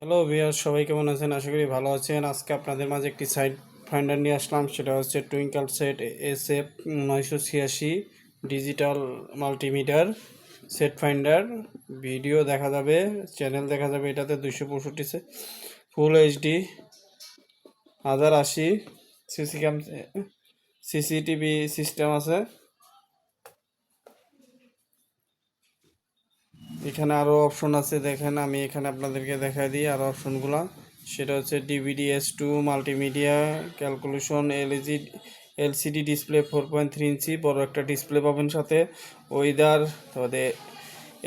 Hello viewers, সবাই কেমন আছেন? আশা করি ভালো আছেন। আজকে আপনাদের মাঝে একটি সাইট ফাইন্ডার নিয়ে আসলাম। সেটা হচ্ছে twinkle set SF 986 digital multimeter set finder. Video দেখা যাবে, চ্যানেল দেখা যাবে এটাতে 265 ফুল HD 1080 সিসি ক্যাম CCTV সিস্টেম আছে। এখানে আরও অপশন আছে, দেখেন আমি এখানে আপনাদেরকে দেখাই দিই আরও অপশনগুলো। সেটা হচ্ছে DVD/S2 multimedia calculation LCD display 4.3 ইঞ্চি বড় একটা ডিসপ্লে পাবেন সাথে। ওয়েদার, তারপরে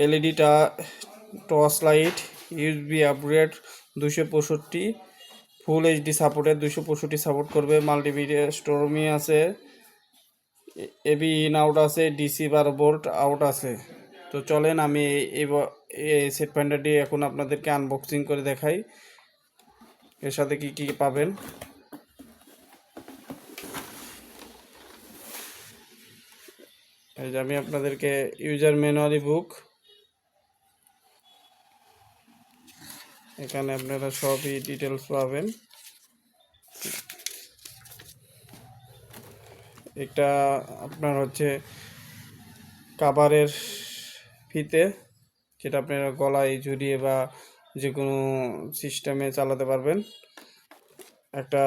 LED torch light, USB upgrade 265, ফুল HD সাপোর্টের 265 সাপোর্ট করবে। মাল্টিমিডিয়া স্টোরমি আছে, এবি ইন আউট আছে, DC 12 ভোল্ট আউট আছে। তো চলেন আমি এই সেট ফাইন্ডারটি এখন আপনাদেরকে আনবক্সিং করে দেখাই এর সাথে কি কি পাবেন। এই যে আমি আপনাদেরকে ইউজার ম্যানুয়ালি বুক, এখানে আপনারা সবই ডিটেলস পাবেন। এটা আপনার হচ্ছে কাভারের ফিতে, যেটা আপনারা গলায় ঝুলিয়ে বা যে কোনো সিস্টেমে চালাতে পারবেন। একটা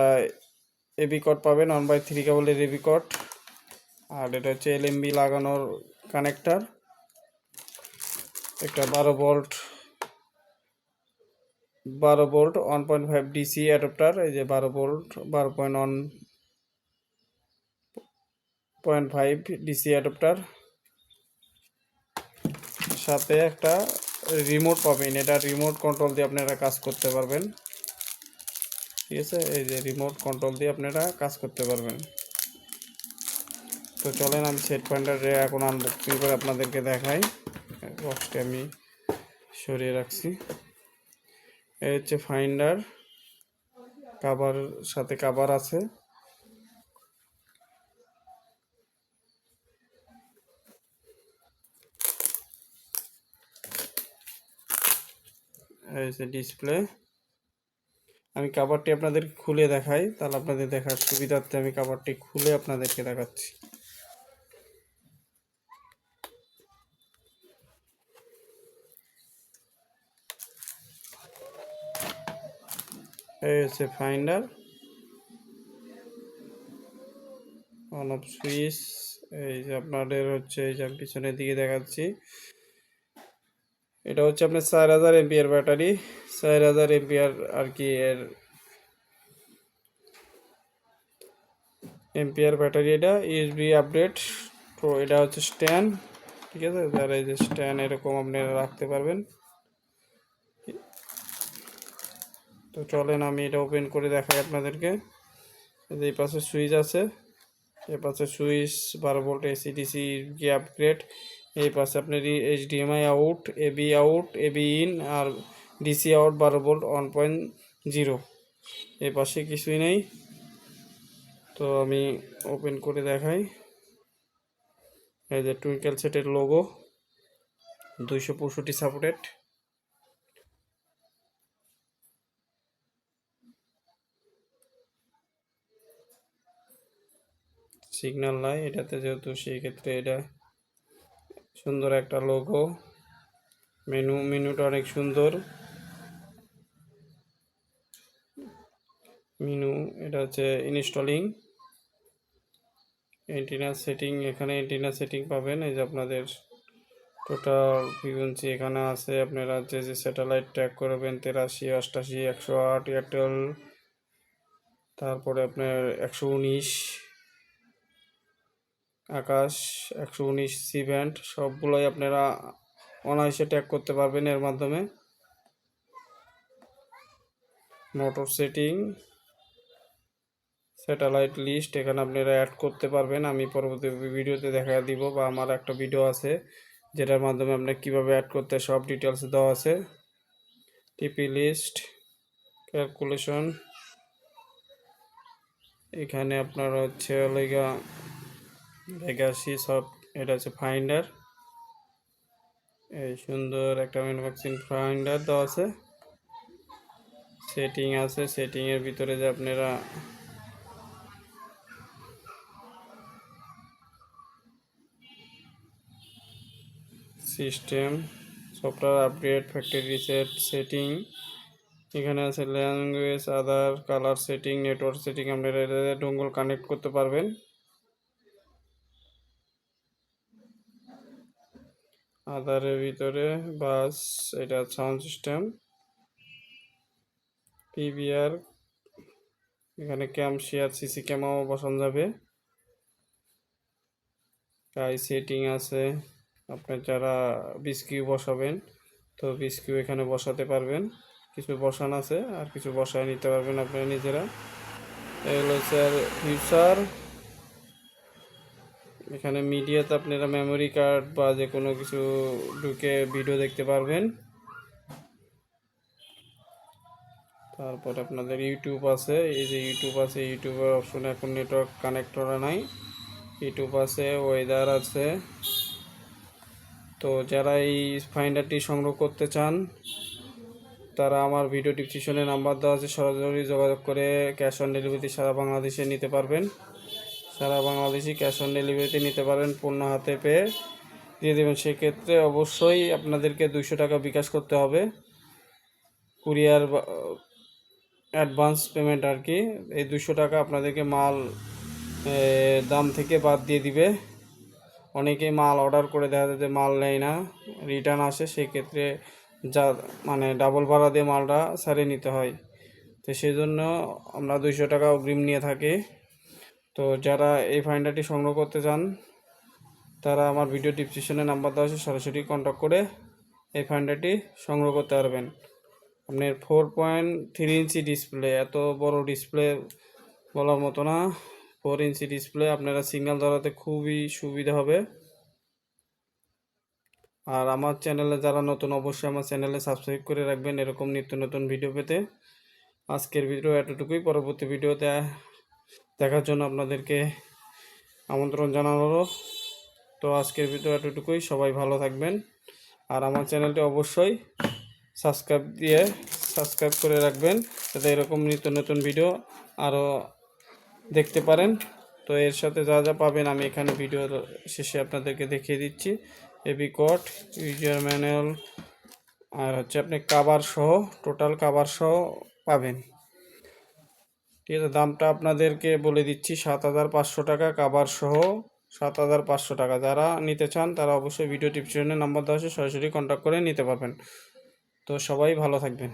এবি কট পাবেন, 1/3 কেবলের এবি কট। আর এটা হচ্ছে LMB লাগানোর কানেক্টার। একটা 12 ভোল্ট 1.5 DC অ্যাডাপ্টার। এই যে 12 ভোল্ট 12.1.5 DC অ্যাডাপ্টার। সাথে একটা রিমোট পাবেন, এটা রিমোট কন্ট্রোল দিয়ে আপনারা কাজ করতে পারবেন। ঠিক আছে, এই যে রিমোট কন্ট্রোল দিয়ে আপনারা কাজ করতে পারবেন। তো চলেন আমি সেট ফাইন্ডারে এখন আনবক্সিং করে আপনাদেরকে দেখাই। বক্সটি আমি সরিয়ে রাখছি। এই হচ্ছে ফাইন্ডার, কাভার সাথে কাভার আছে। এই যে ডিসপ্লে। আমি কাভারটি আপনাদের খুলে দেখাই, তাহলে আপনাদের দেখার সুবিধার্থে আমি কাভারটি খুলে আপনাদেরকে দেখাচ্ছি। এই হচ্ছে ফাইন্ডার, অন অফ সুইচ। এই যে আপনাদের হচ্ছে, এই যে আমি পিছনের দিকে দেখাচ্ছি, এটা হচ্ছে আপনার 4000 এমপিআর ব্যাটারি। 4000 এমপিআর আর কি এর এমপিআর ব্যাটারি। এটা USB আপডেট। তো এটা হচ্ছে স্ট্যান্ড, ঠিক আছে, যারা এই যে স্ট্যান্ড এরকম আপনারা রাখতে পারবেন। তো চলেন আমি এটা ওপেন করে দেখাই আপনাদেরকে। এই পাশে সুইচ আছে, এই পাশে সুইচ 12 ভোল্ট AC/DC যে আপগ্রেড। এই পাশে আপনার HDMI out, AV out, AV in আর DC আউট 12 ভোল্ট 1.0। এই পাশে কিছুই নেই। তো আমি ওপেন করে দেখাই। এই যে টুইঙ্কেল সেটের লোগো, 265 সাপোর্টেড। সিগন্যাল নাই এটাতে, যেহেতু সেই ক্ষেত্রে এটা সুন্দর একটা লোগো। মেনুটা অনেক সুন্দর মেনু। এটা হচ্ছে ইনস্টলিং এন্টিনা সেটিং। এখানে এন্টিনা সেটিং পাবেন। এই যে আপনাদের টোটাল ফ্রিকোয়েন্সি এখানে আছে, আপনারা যে যে স্যাটেলাইট ট্র্যাক করবেন 83, 88, 108 এয়ারটেল, তারপরে আপনার 119 আকাশ, 119 সি ব্যান্ড, সবগুলোই আপনারা অনায়াসে ট্র্যাক করতে পারবেন এর মাধ্যমে। মোটর সেটিং, স্যাটেলাইট লিস্ট এখানে আপনারা অ্যাড করতে পারবেন। আমি পরবর্তী ভিডিওতে দেখা দিব, বা আমার একটা ভিডিও আছে যেটার মাধ্যমে আপনার কীভাবে অ্যাড করতে সব ডিটেলস দেওয়া আছে। টিপি লিস্ট, ক্যালকুলেশন, এখানে আপনার হচ্ছে লেগাসি সব। এটা হচ্ছে ফাইন্ডার, এই সুন্দর একটা ম্যানুফ্যাকচারিং ফাইন্ডার দেওয়া আছে। সেটিং আছে, সেটিংয়ের ভিতরে যে আপনারা system, software update, factory reset, setting, এখানে আছে ল্যাঙ্গুয়েজ, আদার, কালার সেটিং, নেটওয়ার্ক সেটিং, আপনারা এটাতে ডোঙ্গল কানেক্ট করতে পারবেন। আদারের ভিতরে বাস, এটা সাউন্ড সিস্টেম, পিভিআর, এখানে ক্যাম শেয়ার, সিসি ক্যামেরাও বসানো যাবে। তাই সেটিং আছে, আপনার যারা বিস্কিউ বসাবেন তো বিস্কিউ এখানে বসাতে পারবেন, কিছু বসানো আছে আর কিছু বসায় নিতে পারবেন আপনারা নিজেরা। এগুলো হচ্ছে আর ফিউচার, এখানে মিডিয়াতে আপনারা মেমোরি কার্ড বা যে কোনো কিছু ঢুকে ভিডিও দেখতে পারবেন। তারপর আপনাদের ইউটিউব আছে, এই যে ইউটিউব আছে, ইউটিউবের অপশন এখন নেটওয়ার্ক কানেক্ট করা নাই। ইউটিউব আছে, ওয়েদার আছে। তো যারা এই ফাইন্ডারটি সংগ্রহ করতে চান তারা আমার ভিডিও ডিসক্রিপশনে নাম্বার দেওয়া আছে, সরাসরি যোগাযোগ করে ক্যাশ অন ডেলিভারিতে সারা বাংলাদেশে নিতে পারবেন। সারা বাংলাদেশি ক্যাশ অন ডেলিভারিতে নিতে পারেন, পণ্য হাতে পেয়ে দিয়ে দেবেন। সেক্ষেত্রে অবশ্যই আপনাদেরকে 200 টাকা বিকাশ করতে হবে, কুরিয়ার অ্যাডভান্স পেমেন্ট আর কি। এই 200 টাকা আপনাদেরকে মাল দাম থেকে বাদ দিয়ে দিবে। অনেকেই মাল অর্ডার করে দেখা যায় যে মাল নেয় না, রিটার্ন আসে, সেক্ষেত্রে যা মানে ডাবল ভাড়া দিয়ে মালটা সারিয়ে নিতে হয়। তো সেই জন্য আমরা 200 টাকা অগ্রিম নিয়ে থাকি। তো যারা এই ফাইন্ডারটি সংগ্রহ করতে চান তারা আমার ভিডিও ডিসক্রিপশনে নাম্বার দেওয়া আছে, সরাসরি কন্ট্যাক্ট করে এই ফাইন্ডারটি সংগ্রহ করতে পারবেন। আপনার 4.3 ইঞ্চি ডিসপ্লে, এত বড় ডিসপ্লে বলার মতো না। 4 ইঞ্চি ডিসপ্লে, আপনারা সিগন্যাল ধরাতে খুবই সুবিধা হবে। আর আমার চ্যানেলে যারা নতুন, অবশ্যই আমার চ্যানেলে সাবস্ক্রাইব করে রাখবেন এরকম নিত্য নতুন ভিডিও পেতে। আজকের ভিডিও এতটুকুই, পরবর্তী ভিডিওতে দেখার জন্য আপনাদেরকে আমন্ত্রণ জানানো হলো। তো আজকের ভিডিও এতটুকুই, সবাই ভালো থাকবেন। আর আমার চ্যানেলটি অবশ্যই সাবস্ক্রাইব করে রাখবেন যাতে এরকম নিত্য নতুন ভিডিও আরও দেখতে পারেন। তো এর সাথে যা যা পাবেন আমি এখানে ভিডিও শেষে আপনাদেরকে দেখিয়ে দিচ্ছি। এবি কোড, ইউজার ম্যানুয়াল, আর হচ্ছে আপনি কাভার সহ, টোটাল কাভার সহ পাবেন। ঠিক আছে, দামটা আপনাদেরকে বলে দিচ্ছি, 7,500 টাকা কাভার সহ, 7,500 টাকা। যারা নিতে চান তারা অবশ্যই ভিডিও ডিসক্রিপশনে নাম্বার দেওয়া আছে, সরাসরি কন্ট্যাক্ট করে নিতে পারবেন। তো সবাই ভালো থাকবেন।